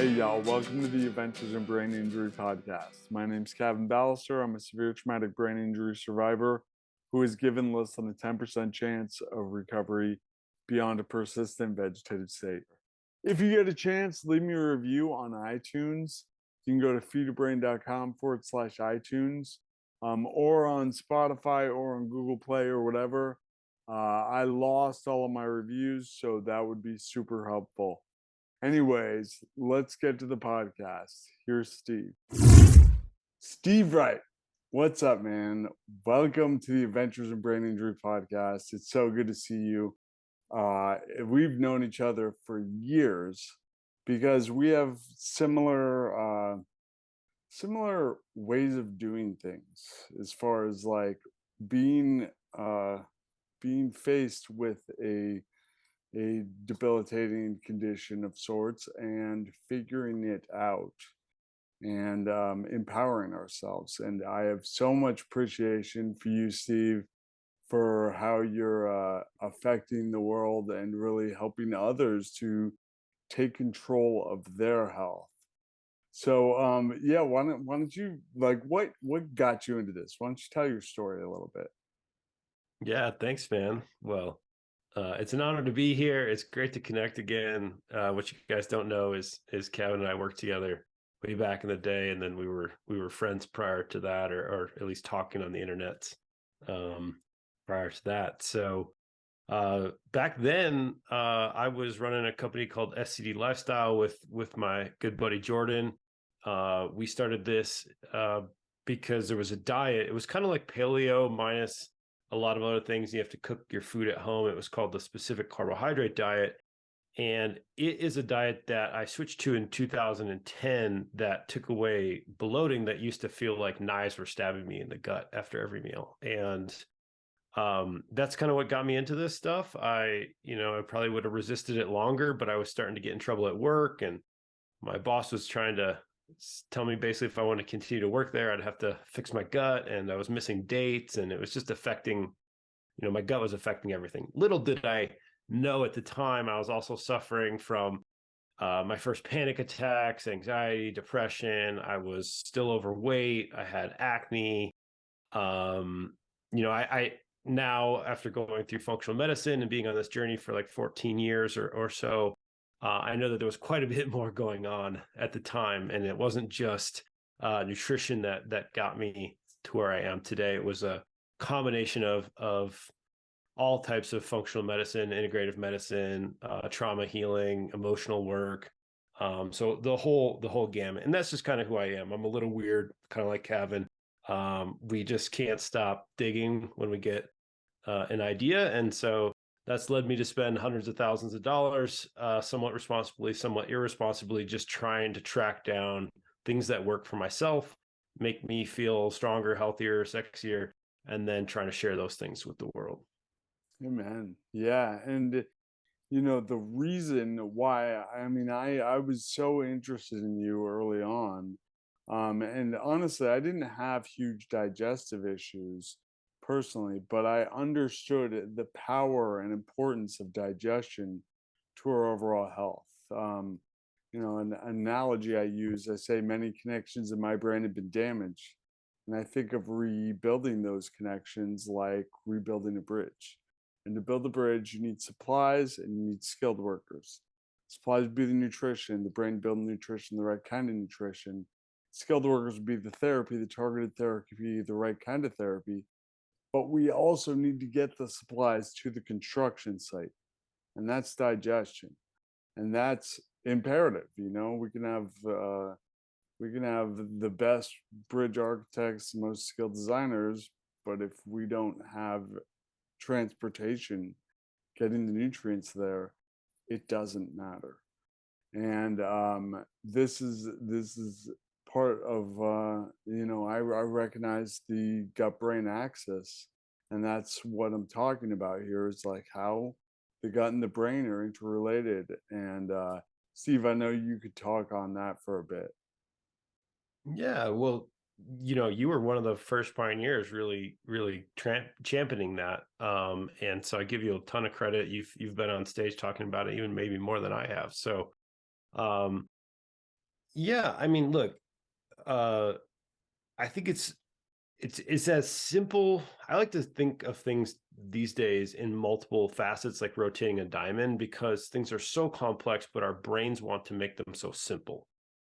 Hey y'all, welcome to the Adventures in Brain Injury podcast. My name's Kevin Ballister. I'm a severe traumatic brain injury survivor who is given less than a 10% chance of recovery beyond a persistent vegetative state. If you get a chance, leave me a review on iTunes. You can go to feedabrain.com/iTunes or on Spotify or on Google Play or whatever. I lost all of my reviews, so that would be super helpful. Anyways, let's get to the podcast. Here's Steve. Steve Wright, what's up, man? Welcome to the Adventures in Brain Injury podcast. It's so good to see you. We've known each other for years because we have similar ways of doing things as far as like being faced with a debilitating condition of sorts and figuring it out and empowering ourselves. And I have so much appreciation for you, Steve, for how you're affecting the world and really helping others to take control of their health. So yeah, why don't you, like, what got you into this? Why don't you tell your story a little bit? Yeah, thanks, man. Well, it's an honor to be here. It's great to connect again. What you guys don't know is Kevin and I worked together way back in the day, and then we were friends prior to that, or at least talking on the internet um, prior to that. So back then, I was running a company called SCD Lifestyle with my good buddy Jordan. We started this because there was a diet. It was kind of like paleo minus a lot of other things. You have to cook your food at home. It was called the specific carbohydrate diet. And it is a diet that I switched to in 2010 that took away bloating that used to feel like knives were stabbing me in the gut after every meal. And that's kind of what got me into this stuff. I probably would have resisted it longer, but I was starting to get in trouble at work, and my boss was trying to tell me basically if I want to continue to work there, I'd have to fix my gut, and I was missing dates, and it was just affecting, my gut was affecting everything. Little did I know at the time, I was also suffering from my first panic attacks, anxiety, depression. I was still overweight. I had acne. I now, after going through functional medicine and being on this journey for like 14 years or so, I know that there was quite a bit more going on at the time, and it wasn't just nutrition that got me to where I am today. It was a combination of all types of functional medicine, integrative medicine, trauma healing, emotional work. So the whole gamut, and that's just kind of who I am. I'm a little weird, kind of like Kevin. We just can't stop digging when we get an idea, and so that's led me to spend hundreds of thousands of dollars, somewhat responsibly, somewhat irresponsibly, just trying to track down things that work for myself, make me feel stronger, healthier, sexier, and then trying to share those things with the world. Amen. Yeah, and the reason why, I was so interested in you early on, and honestly, I didn't have huge digestive issues personally, but I understood the power and importance of digestion to our overall health. An analogy I use, I say many connections in my brain have been damaged, and I think of rebuilding those connections like rebuilding a bridge. And to build a bridge, you need supplies and you need skilled workers. Supplies would be the nutrition, the brain building nutrition, the right kind of nutrition. Skilled workers would be the therapy, the targeted therapy, the right kind of therapy. But we also need to get the supplies to the construction site, and that's digestion, and that's imperative. We can have the best bridge architects, most skilled designers, but if we don't have transportation getting the nutrients there, it doesn't matter. And this is part of I recognize the gut brain axis, and that's what I'm talking about here. Is like how the gut and the brain are interrelated. And Steve, I know you could talk on that for a bit. Yeah, well, you were one of the first pioneers really, really championing that. And so I give you a ton of credit. You've been on stage talking about it even maybe more than I have. So, um, Yeah, I mean, look, uh, I think it's as simple. I like to think of things these days in multiple facets, like rotating a diamond, because things are so complex, but our brains want to make them so simple.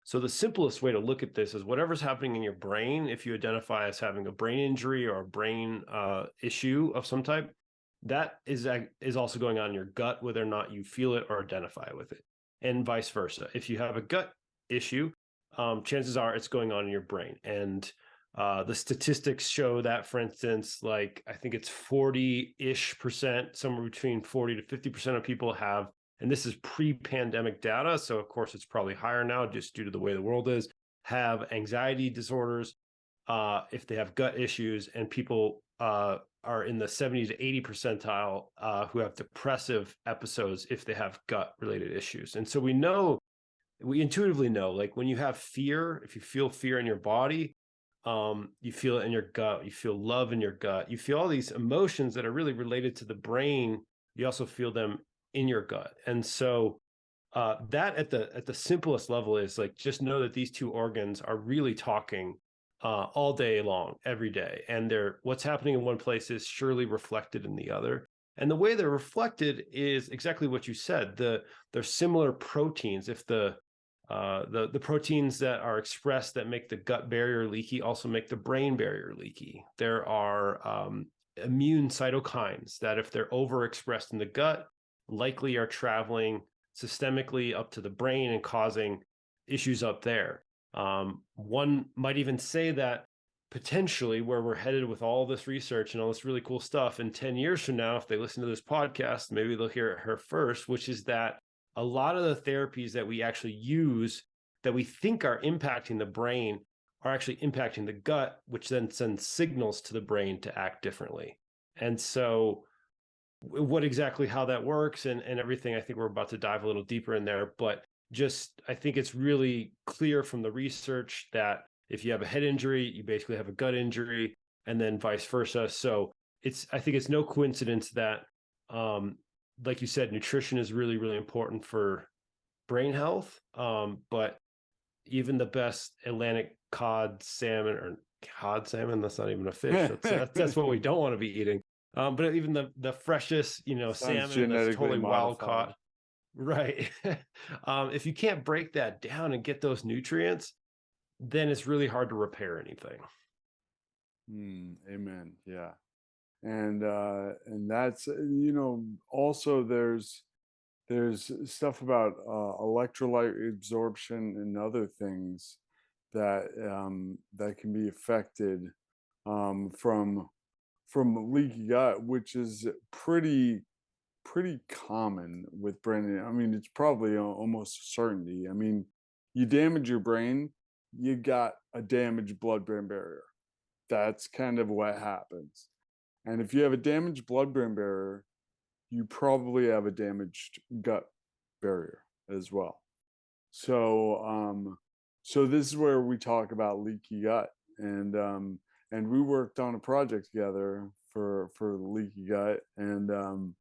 So the simplest way to look at this is whatever's happening in your brain. If you identify as having a brain injury or a brain issue of some type, that is also going on in your gut, whether or not you feel it or identify with it, and vice versa. If you have a gut issue, chances are it's going on in your brain. And the statistics show that, for instance, like I think it's 40-ish%, somewhere between 40 to 50% of people have, and this is pre-pandemic data, so of course it's probably higher now just due to the way the world is, have anxiety disorders if they have gut issues, and people are in the 70 to 80 percentile who have depressive episodes if they have gut related issues. And so we intuitively know, like when you have fear, if you feel fear in your body, you feel it in your gut, you feel love in your gut, you feel all these emotions that are really related to the brain. You also feel them in your gut. And so that at the simplest level is like, just know that these two organs are really talking all day long, every day. And they're, what's happening in one place is surely reflected in the other. And the way they're reflected is exactly what you said. They're similar proteins. If the proteins that are expressed that make the gut barrier leaky also make the brain barrier leaky. There are immune cytokines that, if they're overexpressed in the gut, likely are traveling systemically up to the brain and causing issues up there. One might even say that potentially where we're headed with all this research and all this really cool stuff in 10 years from now, if they listen to this podcast, maybe they'll hear it here first, which is that a lot of the therapies that we actually use that we think are impacting the brain are actually impacting the gut, which then sends signals to the brain to act differently. And so what exactly how that works and everything, I think we're about to dive a little deeper in there, but just I think it's really clear from the research that if you have a head injury, you basically have a gut injury, and then vice versa. So I think it's no coincidence that like you said, nutrition is really, really important for brain health. But even the best Atlantic cod salmon, that's not even a fish. That's what we don't want to be eating. But even the freshest, Sounds salmon that's genetically totally wild modified. caught, right? If you can't break that down and get those nutrients, then it's really hard to repair anything. Amen. Yeah. And that's also there's stuff about electrolyte absorption and other things that can be affected from leaky gut, which is pretty common with brain. I mean, it's probably almost a certainty. I mean, you damage your brain, you got a damaged blood-brain barrier. That's kind of what happens. And if you have a damaged blood-brain barrier, you probably have a damaged gut barrier as well. So, so this is where we talk about leaky gut, and we worked on a project together for leaky gut, and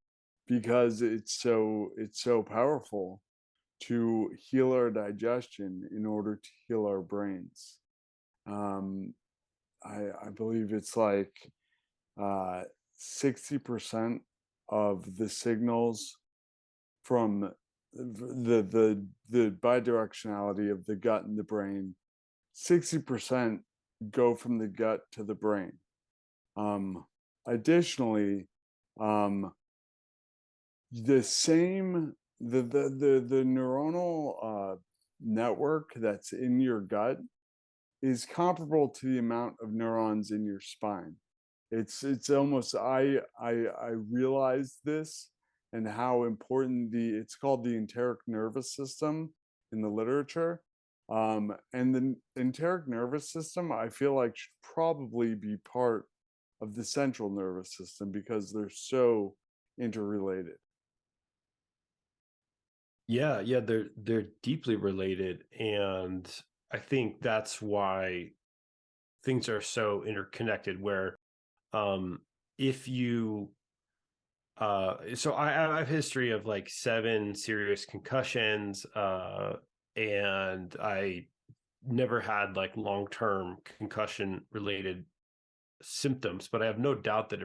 because it's so powerful to heal our digestion in order to heal our brains. Um, I believe it's like 60% of the signals from the bidirectionality of the gut and the brain, 60% go from the gut to the brain. Additionally, um, the same the neuronal network that's in your gut is comparable to the amount of neurons in your spine. It's almost I realized this and how important it's called the enteric nervous system in the literature. And the enteric nervous system, I feel like, should probably be part of the central nervous system because they're so interrelated. Yeah, yeah, they're deeply related, and I think that's why things are so interconnected. Where um, if you so I have history of like 7 serious concussions, and I never had like long-term concussion related symptoms, but I have no doubt that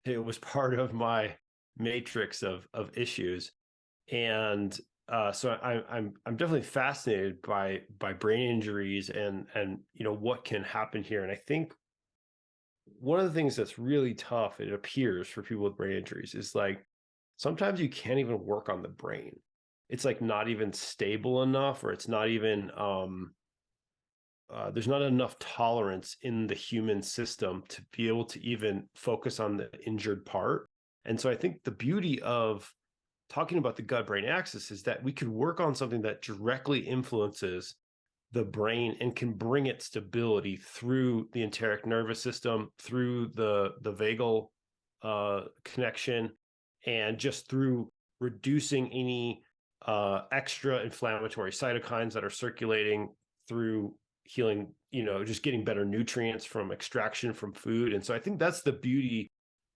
it was part of my matrix of issues. And so I'm definitely fascinated by brain injuries and what can happen here. And I think one of the things that's really tough, it appears, for people with brain injuries is like sometimes you can't even work on the brain. It's like not even stable enough, or it's not even there's not enough tolerance in the human system to be able to even focus on the injured part. And so I think the beauty of talking about the gut brain axis is that we could work on something that directly influences the brain and can bring it stability through the enteric nervous system, through the vagal connection, and just through reducing any extra inflammatory cytokines that are circulating, through healing, just getting better nutrients from extraction from food. And so I think that's the beauty.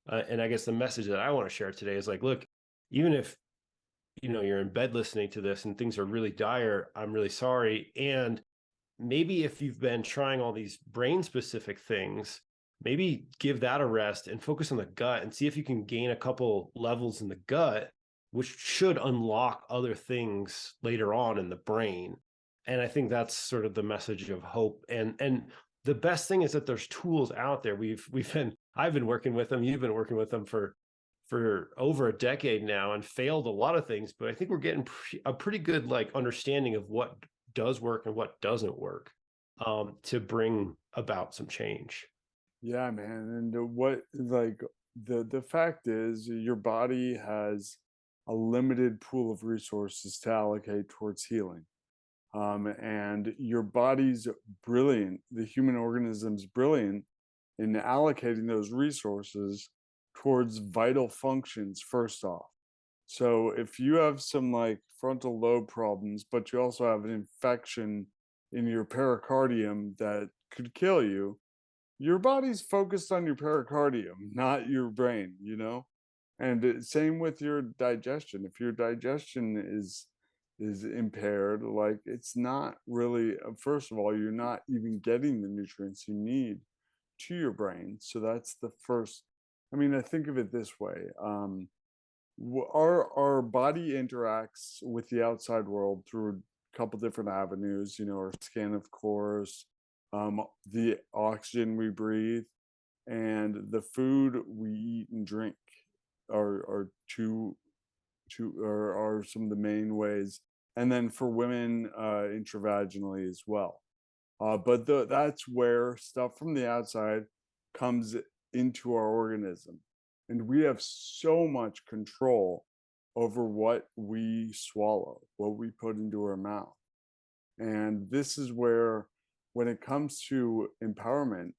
And I guess the message that I want to share today is like, look, even if you're in bed listening to this and things are really dire, I'm really sorry. And maybe if you've been trying all these brain specific things, maybe give that a rest and focus on the gut and see if you can gain a couple levels in the gut, which should unlock other things later on in the brain. And I think that's sort of the message of hope. And the best thing is that there's tools out there. I've been working with them, you've been working with them for over a decade now, and failed a lot of things, but I think we're getting a pretty good like understanding of what does work and what doesn't work, to bring about some change. Yeah, man. And what like the fact is your body has a limited pool of resources to allocate towards healing. And your body's brilliant, the human organism's brilliant in allocating those resources towards vital functions first off. So if you have some like frontal lobe problems, but you also have an infection in your pericardium that could kill you, your body's focused on your pericardium, not your brain, you know? And same with your digestion. If your digestion is impaired, like it's not really first of all, you're not even getting the nutrients you need to your brain. So that's the first. I mean, I think of it this way. Our body interacts with the outside world through a couple different avenues, our skin, of course, the oxygen we breathe, and the food we eat and drink are are some of the main ways. And then for women, intravaginally as well. But that's where stuff from the outside comes into our organism. And we have so much control over what we swallow, what we put into our mouth. And this is where, when it comes to empowerment,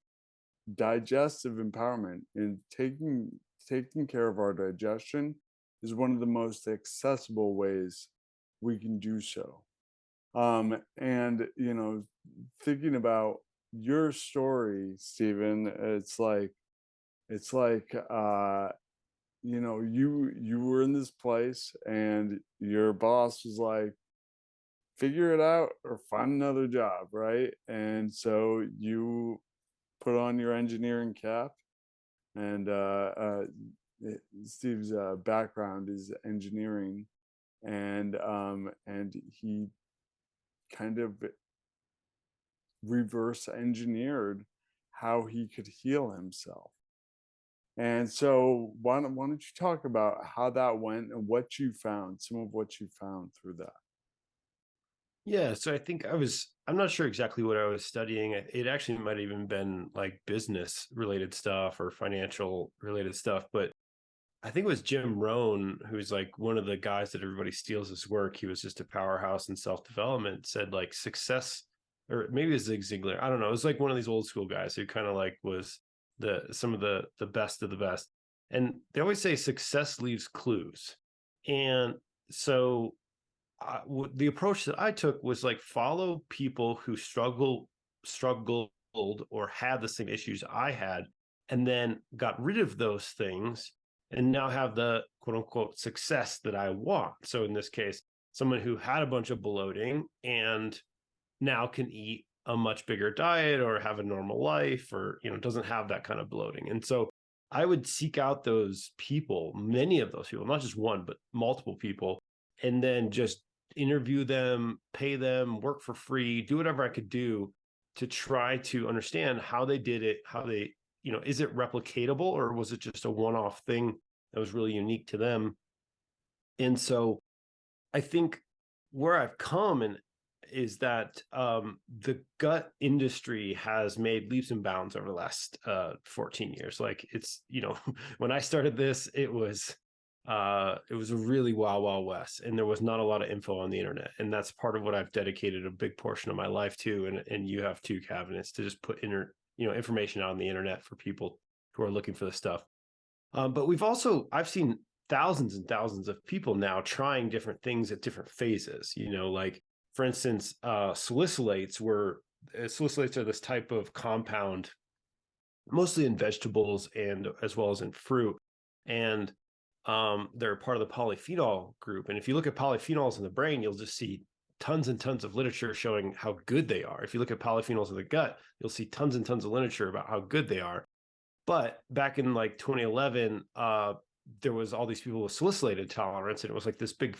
digestive empowerment, and taking care of our digestion is one of the most accessible ways we can do so. And thinking about your story, Stephen, it's like you were in this place and your boss was like, figure it out or find another job, right? And so you put on your engineering cap, and Steve's background is engineering, and he kind of reverse engineered how he could heal himself. And so why don't you talk about how that went and what you found, some of what you found through that? Yeah, so I think I'm not sure exactly what I was studying. It actually might have even been like business related stuff or financial related stuff, but I think it was Jim Rohn, who's like one of the guys that everybody steals his work. He was just a powerhouse in self-development, said like success, or maybe it was Zig Ziglar. I don't know. It was like one of these old school guys who kind of like was some of the best of the best. And they always say success leaves clues. And so the approach that I took was like follow people who struggled or had the same issues I had, and then got rid of those things and now have the quote unquote success that I want. So in this case, someone who had a bunch of bloating and now can eat a much bigger diet or have a normal life, or doesn't have that kind of bloating. And so I would seek out those people, many of those people, not just one but multiple people, and then just interview them, pay them, work for free, do whatever I could do to try to understand how they did it, how they, is it replicatable, or was it just a one-off thing that was really unique to them. And so I think where I've come and is that the gut industry has made leaps and bounds over the last 14 years. Like it's, when I started this, it was a really wild west, and there was not a lot of info on the internet. And that's part of what I've dedicated a big portion of my life to. And you have too, Kevin, is to just put information out on the internet for people who are looking for this stuff. But I've seen thousands and thousands of people now trying different things at different phases. Like for instance, salicylates are this type of compound, mostly in vegetables and as well as in fruit. And they're part of the polyphenol group. And if you look at polyphenols in the brain, you'll just see tons and tons of literature showing how good they are. If you look at polyphenols in the gut, you'll see tons and tons of literature about how good they are. But back in like 2011, there was all these people with salicylate intolerance, and it was like this big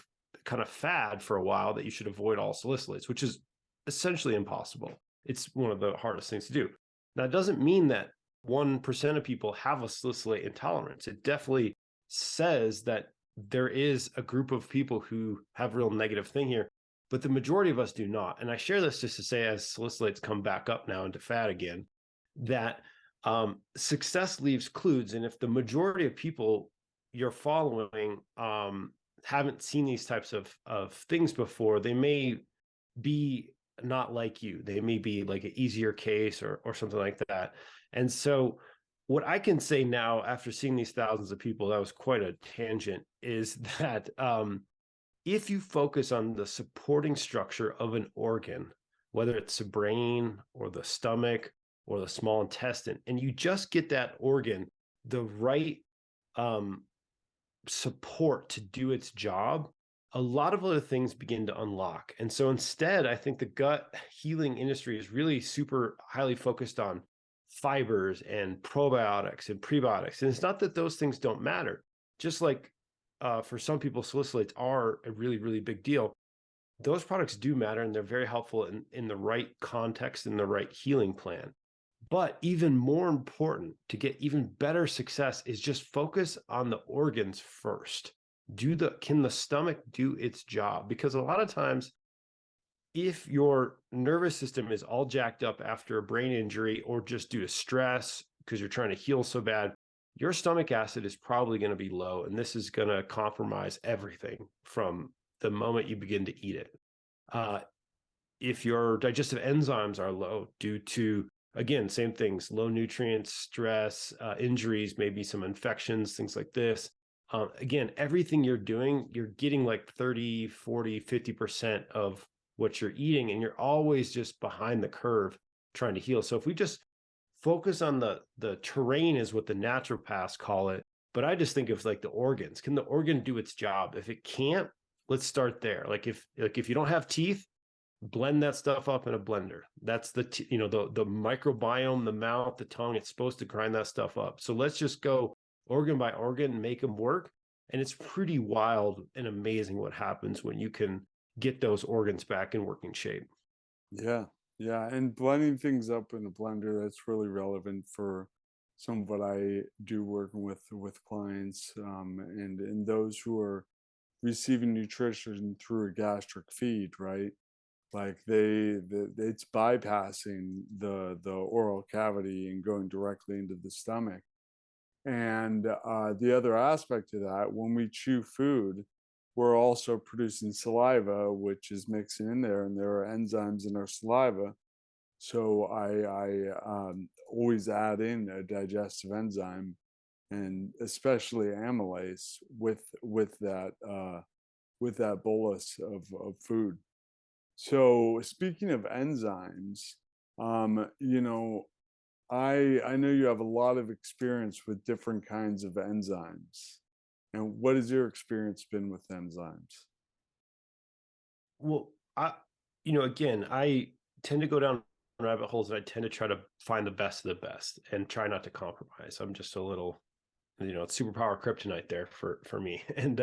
kind of fad for a while that you should avoid all salicylates, which is essentially impossible. It's one of the hardest things to do. Now, it doesn't mean that 1% of people have a salicylate intolerance. It definitely says that there is a group of people who have real negative thing here, but the majority of us do not. And I share this just to say, as salicylates come back up now into fat again, that success leaves clues. And if the majority of people you're following haven't seen these types of things before, they may be not like you. They may be like an easier case or something like that. And so what I can say now, after seeing these thousands of people, that was quite a tangent, is that if you focus on the supporting structure of an organ, whether it's the brain or the stomach or the small intestine, and you just get that organ the right support to do its job, a lot of other things begin to unlock. And so instead, I think the gut healing industry is really super highly focused on fibers and probiotics and prebiotics. And it's not that those things don't matter. Just like for some people, salicylates are a really, really big deal. Those products do matter, and they're very helpful in the right context, in the right healing plan. But even more important, to get even better success, is just focus on the organs first. Can the stomach do its job? Because a lot of times, if your nervous system is all jacked up after a brain injury or just due to stress because you're trying to heal so bad, your stomach acid is probably going to be low, and this is going to compromise everything from the moment you begin to eat it. If your digestive enzymes are low due to, again, same things, low nutrients, stress, injuries, maybe some infections, things like this. Again, everything you're doing, you're getting like 30, 40, 50% of what you're eating, and you're always just behind the curve trying to heal. So if we just focus on the terrain, is what the naturopaths call it, but I just think of like the organs. Can the organ do its job? If it can't, let's start there. Like if you don't have teeth, blend that stuff up in a blender. That's the microbiome, the mouth, the tongue. It's supposed to grind that stuff up. So let's just go organ by organ and make them work. And it's pretty wild and amazing what happens when you can get those organs back in working shape. Yeah, yeah, and blending things up in a blender, that's really relevant for some of what I do working with clients, and those who are receiving nutrition through a gastric feed, right? Like it's bypassing the oral cavity and going directly into the stomach. And the other aspect to that, when we chew food, we're also producing saliva, which is mixing in there, and there are enzymes in our saliva. So I always add in a digestive enzyme, and especially amylase with that bolus of food. So speaking of enzymes, you know, I know you have a lot of experience with different kinds of enzymes. And what has your experience been with enzymes? Well, again, I tend to go down rabbit holes, and I tend to try to find the best of the best and try not to compromise. I'm just a little, it's superpower kryptonite there for me. And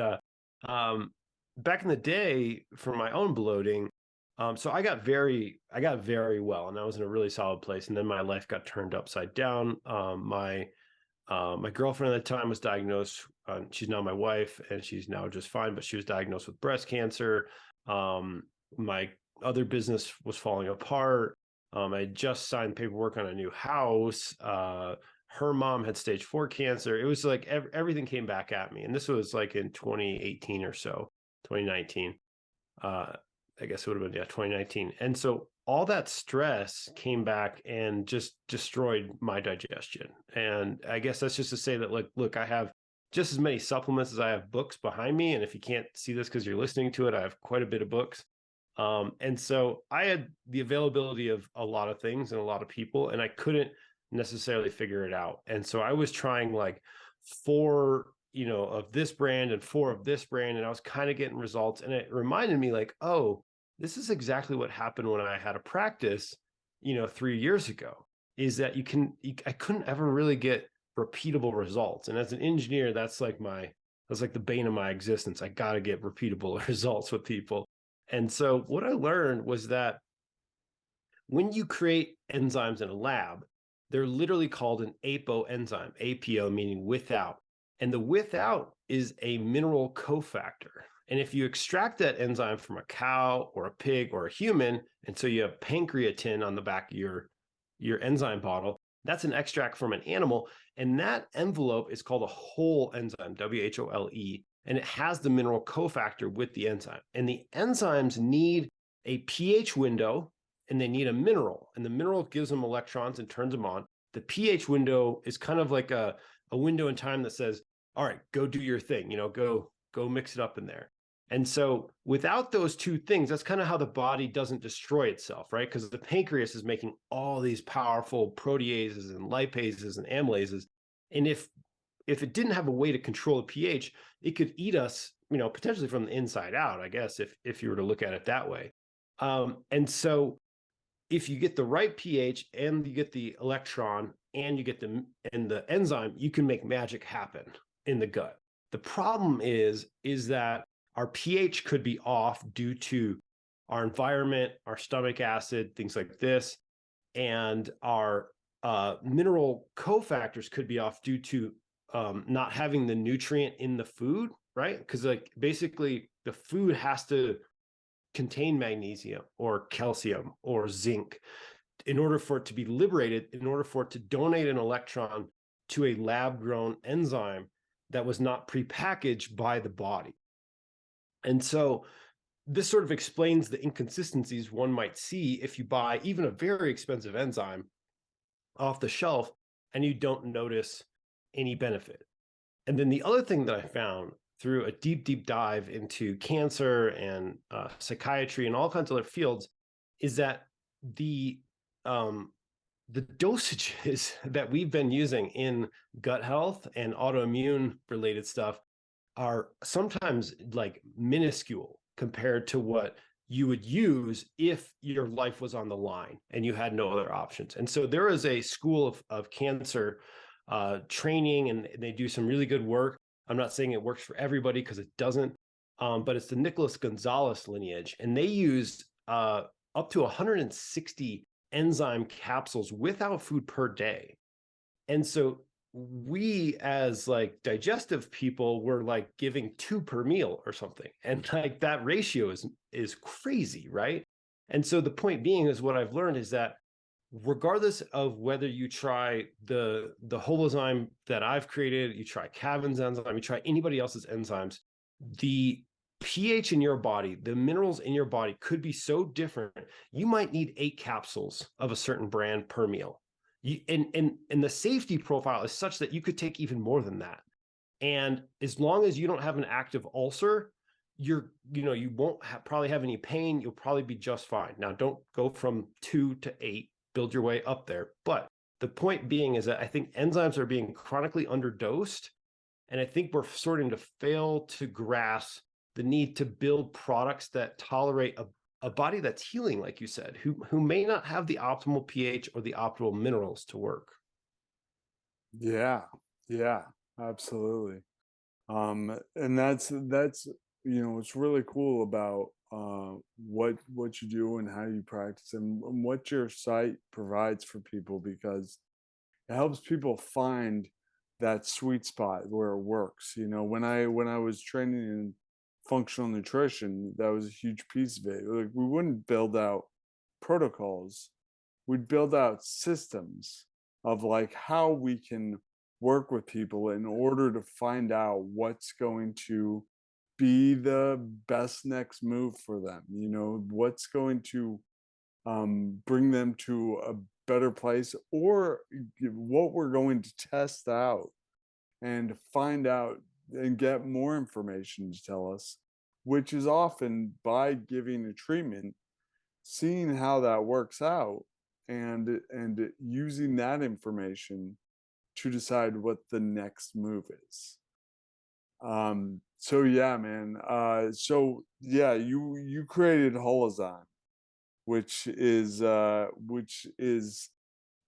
um, back in the day, for my own bloating, so I got very well, and I was in a really solid place. And then my life got turned upside down. My girlfriend at the time was diagnosed. She's now my wife, and she's now just fine. But she was diagnosed with breast cancer. My other business was falling apart. I had just signed paperwork on a new house. Her mom had stage 4 cancer. It was like everything came back at me, and this was like in 2018 or so, 2019. I guess it would have been 2019. And so all that stress came back and just destroyed my digestion. And I guess that's just to say that, like, look, I have just as many supplements as I have books behind me. And if you can't see this because you're listening to it, I have quite a bit of books. And so I had the availability of a lot of things and a lot of people, and I couldn't necessarily figure it out. And so I was trying like 4, of this brand and 4 of this brand, and I was kind of getting results. And it reminded me like, oh, this is exactly what happened when I had a practice, 3 years ago, is that I couldn't ever really get repeatable results. And as an engineer, that's like the bane of my existence. I got to get repeatable results with people. And so what I learned was that when you create enzymes in a lab, they're literally called an apo enzyme, APO meaning without. And the without is a mineral cofactor. And if you extract that enzyme from a cow or a pig or a human, and so you have pancreatin on the back of your enzyme bottle, that's an extract from an animal. And that envelope is called a whole enzyme, WHOLE. And it has the mineral cofactor with the enzyme. And the enzymes need a pH window, and they need a mineral. And the mineral gives them electrons and turns them on. The pH window is kind of like a window in time that says, all right, go do your thing, go mix it up in there. And so without those two things, that's kind of how the body doesn't destroy itself, right? Because the pancreas is making all these powerful proteases and lipases and amylases. And if it didn't have a way to control the pH, it could eat us, potentially from the inside out, I guess, if you were to look at it that way. And so if you get the right pH and you get the electron and you get the enzyme, you can make magic happen in the gut. The problem is that our pH could be off due to our environment, our stomach acid, things like this, and our mineral cofactors could be off due to not having the nutrient in the food, right? Because like basically the food has to contain magnesium or calcium or zinc in order for it to be liberated, in order for it to donate an electron to a lab-grown enzyme that was not prepackaged by the body. And so this sort of explains the inconsistencies one might see if you buy even a very expensive enzyme off the shelf and you don't notice any benefit. And then the other thing that I found through a deep dive into cancer and psychiatry and all kinds of other fields is that the dosages that we've been using in gut health and autoimmune related stuff are sometimes like minuscule compared to what you would use if your life was on the line and you had no other options. And so there is a school of cancer training, and they do some really good work. I'm not saying it works for everybody because it doesn't, but it's the Nicholas Gonzalez lineage, and they use up to 160 enzyme capsules without food per day. And so we as like digestive people were like giving 2 per meal or something, and like that ratio is crazy, right? And so the point being is, what I've learned is that regardless of whether you try the holozyme that I've created, you try Cavin's enzyme, you try anybody else's enzymes, the pH in your body, the minerals in your body could be so different. You might need 8 capsules of a certain brand per meal. And the safety profile is such that you could take even more than that. And as long as you don't have an active ulcer, you won't probably have any pain. You'll probably be just fine. Now, don't go from 2 to 8, build your way up there. But the point being is that I think enzymes are being chronically underdosed. And I think we're starting to fail to grasp the need to build products that tolerate a a body that's healing, like you said, who may not have the optimal pH or the optimal minerals to work. Yeah, yeah, absolutely. And that's what's really cool about what you do and how you practice and what your site provides for people, because it helps people find that sweet spot where it works. When I was training in functional nutrition, that was a huge piece of it. Like, we wouldn't build out protocols, we'd build out systems of like how we can work with people in order to find out what's going to be the best next move for them, what's going to bring them to a better place, or what we're going to test out and find out and get more information to tell us, which is often by giving a treatment, seeing how that works out, and using that information to decide what the next move is. So yeah, man. So yeah, you created Holozyme, which is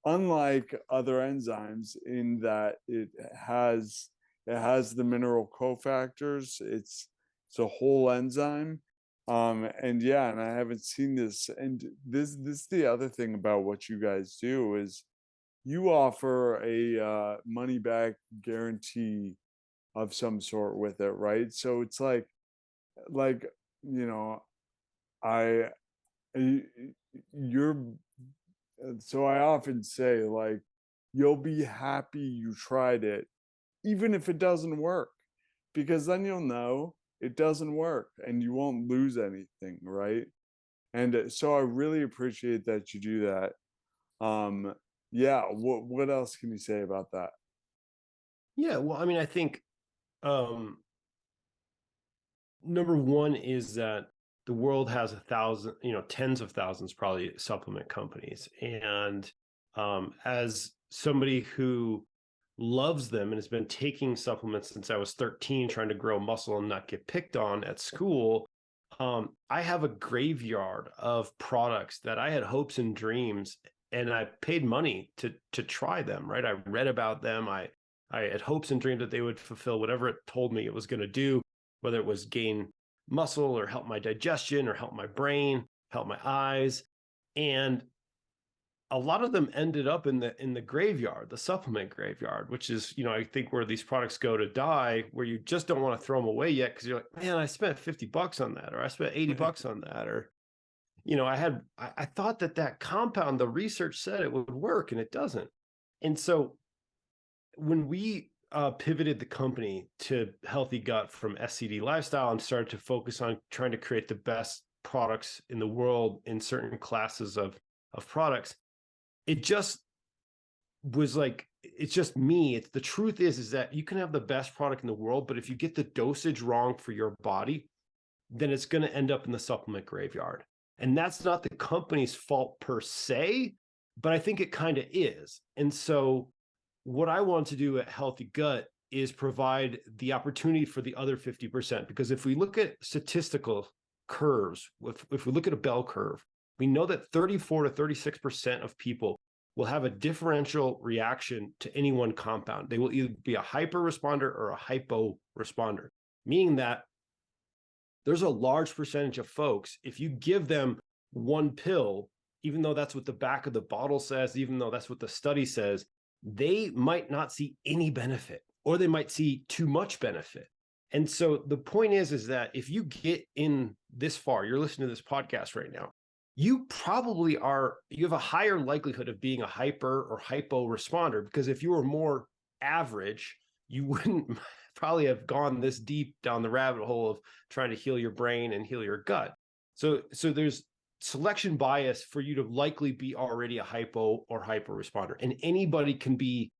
unlike other enzymes in that it has the mineral cofactors. It's a whole enzyme. And yeah, and I haven't seen this. And this the other thing about what you guys do is you offer a money back guarantee of some sort with it, right? So it's like you know, I y- you're so I often say, like, you'll be happy you tried it, even if it doesn't work, because then you'll know it doesn't work and you won't lose anything, right? And so I really appreciate that you do that. Um, yeah, what else can you say about that? Yeah, well, I mean, I think um, number one is that the world has 1,000, tens of thousands, probably supplement companies. And as somebody who loves them and has been taking supplements since I was 13, trying to grow muscle and not get picked on at school, I have a graveyard of products that I had hopes and dreams, and I paid money to try them. Right, I read about them. I had hopes and dreams that they would fulfill whatever it told me it was going to do, whether it was gain muscle or help my digestion or help my brain, help my eyes. And a lot of them ended up in the graveyard, the supplement graveyard, which is, I think where these products go to die, where you just don't want to throw them away yet because you're like, man, I spent $50 on that, or I spent $80 on that, or I thought that compound, the research said it would work, and it doesn't. And so when we pivoted the company to healthy gut from SCD lifestyle and started to focus on trying to create the best products in the world in certain classes of products, it just was like, it's just me. It's the truth is that you can have the best product in the world, but if you get the dosage wrong for your body, then it's going to end up in the supplement graveyard. And that's not the company's fault per se, but I think it kind of is. And so what I want to do at Healthy Gut is provide the opportunity for the other 50%. Because if we look at statistical curves, if we look at a bell curve, we know that 34 to 36% of people will have a differential reaction to any one compound. They will either be a hyper responder or a hypo responder, meaning that there's a large percentage of folks, if you give them one pill, even though that's what the back of the bottle says, even though that's what the study says, they might not see any benefit, or they might see too much benefit. And so the point is that if you get in this far, you're listening to this podcast right now, you have a higher likelihood of being a hyper or hypo responder, because if you were more average, you wouldn't probably have gone this deep down the rabbit hole of trying to heal your brain and heal your gut. So there's selection bias for you to likely be already a hypo or hyper responder, and anybody can be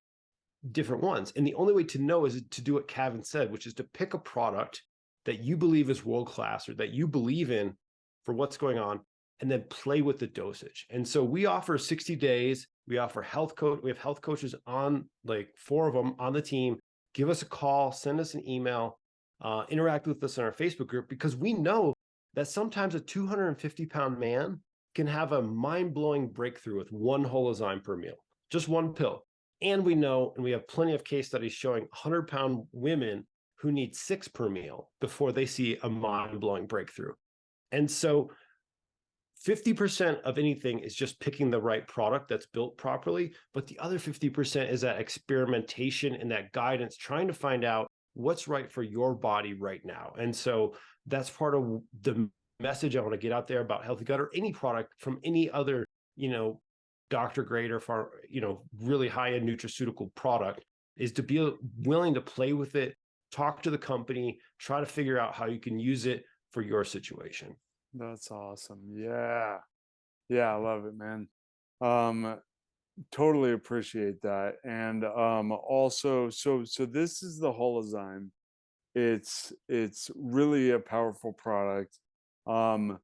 different ones. And the only way to know is to do what Kevin said, which is to pick a product that you believe is world-class or that you believe in for what's going on, and then play with the dosage. And so we offer 60 days. We offer we have health coaches on, like 4 of them on the team. Give us a call, send us an email, interact with us in our Facebook group, because we know that sometimes a 250-pound man can have a mind-blowing breakthrough with one holozyme per meal, just one pill. And we know, and we have plenty of case studies showing 100-pound women who need 6 per meal before they see a mind-blowing breakthrough. And so 50% of anything is just picking the right product that's built properly, but the other 50% is that experimentation and that guidance, trying to find out what's right for your body right now. And so that's part of the message I want to get out there about healthy gut, or any product from any other, doctor grade or really high end nutraceutical product, is to be willing to play with it, talk to the company, try to figure out how you can use it for your situation. That's awesome. Yeah. Yeah, I love it, man. Um, Totally appreciate that. And also, so this is the Holozyme. It's really a powerful product. Um,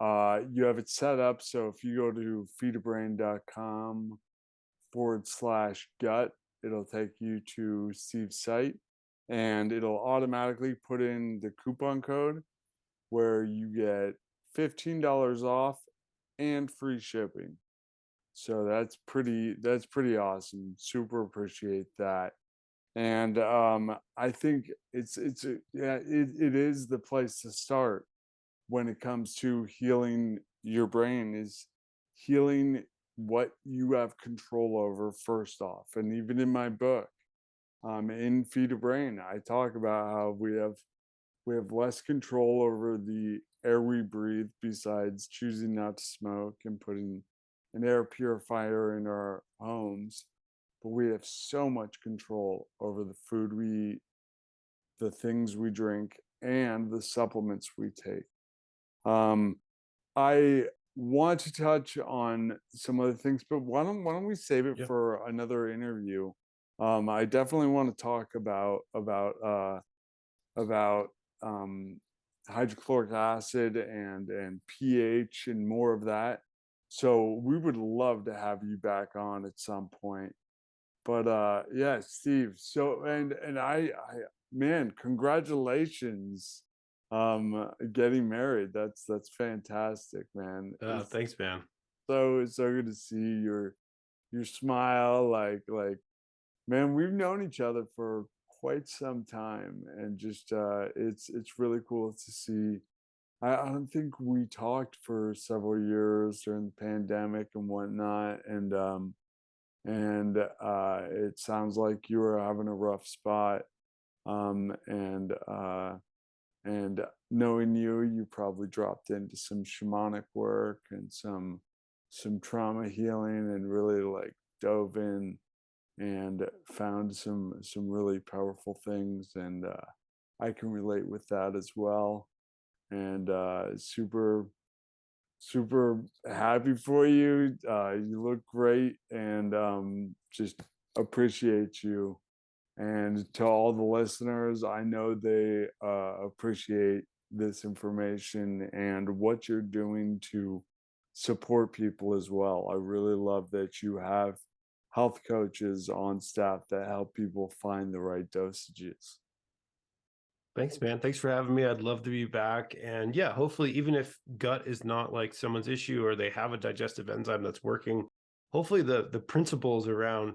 you have it set up so if you go to feedabrain.com/gut, it'll take you to Steve's site, and it'll automatically put in the coupon code where you get $15 off and free shipping. So that's pretty awesome. Super appreciate that. And I think it is the place to start when it comes to healing your brain, is healing what you have control over first off. And even in my book, in Feed a Brain, I talk about how we have less control over the air we breathe, besides choosing not to smoke and putting an air purifier in our homes. But we have so much control over the food we eat, the things we drink, and the supplements we take. Um, I want to touch on some other things, but why don't we save it Yeah. for another interview? I definitely want to talk about um, hydrochloric acid and pH and more of that. So we would love to have you back on at some point. But yeah, Steve. So and I man, congratulations getting married. That's fantastic, man. It's Thanks, man. so good to see your smile. Like man, we've known each other for quite some time, and just it's really cool to see. I don't think we talked for several years during the pandemic and whatnot, and it sounds like you were having a rough spot. Um, and uh, and knowing you probably dropped into some shamanic work and some trauma healing, and really like dove in and found some really powerful things. And I can relate with that as well. And super happy for you. You look great, and just appreciate you. And to all the listeners, I know they appreciate this information and what you're doing to support people as well. I really love that you have health coaches on staff that help people find the right dosages. Thanks, man. Thanks for having me. I'd love to be back. And yeah, hopefully, even if gut is not like someone's issue, or they have a digestive enzyme that's working, hopefully the principles around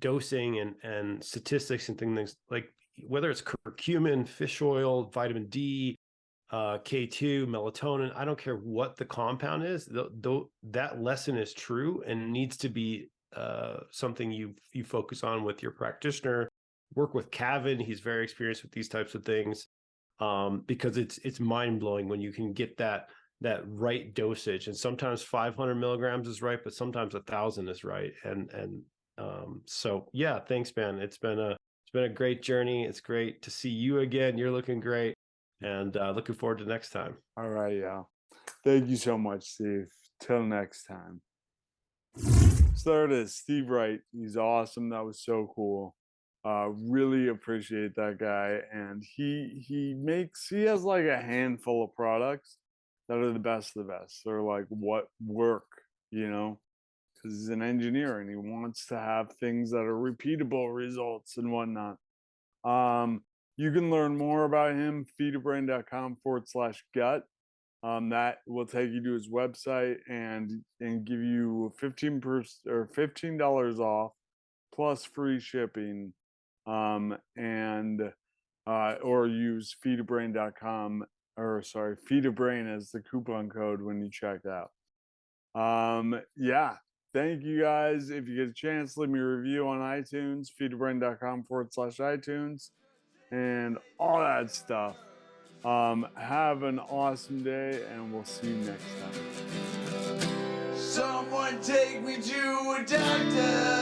dosing and statistics and things like, whether it's curcumin, fish oil, vitamin D, K2, melatonin, I don't care what the compound is, that lesson is true and needs to be something you focus on with your practitioner. Work with Kevin; he's very experienced with these types of things, because it's mind blowing when you can get that right dosage. And sometimes 500 milligrams is right, but sometimes 1,000 is right. And so yeah, thanks, man. It's been a great journey. It's great to see you again. You're looking great, and looking forward to next time. All right, yeah. Thank you so much, Steve. Till next time. So there it is, Steve Wright. He's awesome. That was so cool. Really appreciate that guy. And he has like a handful of products that are the best of the best. They're like what work, because he's an engineer and he wants to have things that are repeatable results and whatnot. You can learn more about him, feedabrain.com/gut. That will take you to his website and give you 15% or $15 off plus free shipping. And or use feedabrain.com, or sorry, feedabrain as the coupon code when you check out. Yeah. Thank you guys. If you get a chance, leave me a review on iTunes, feedabrain.com/iTunes, and all that stuff. Have an awesome day, and we'll see you next time. Someone take me to a doctor.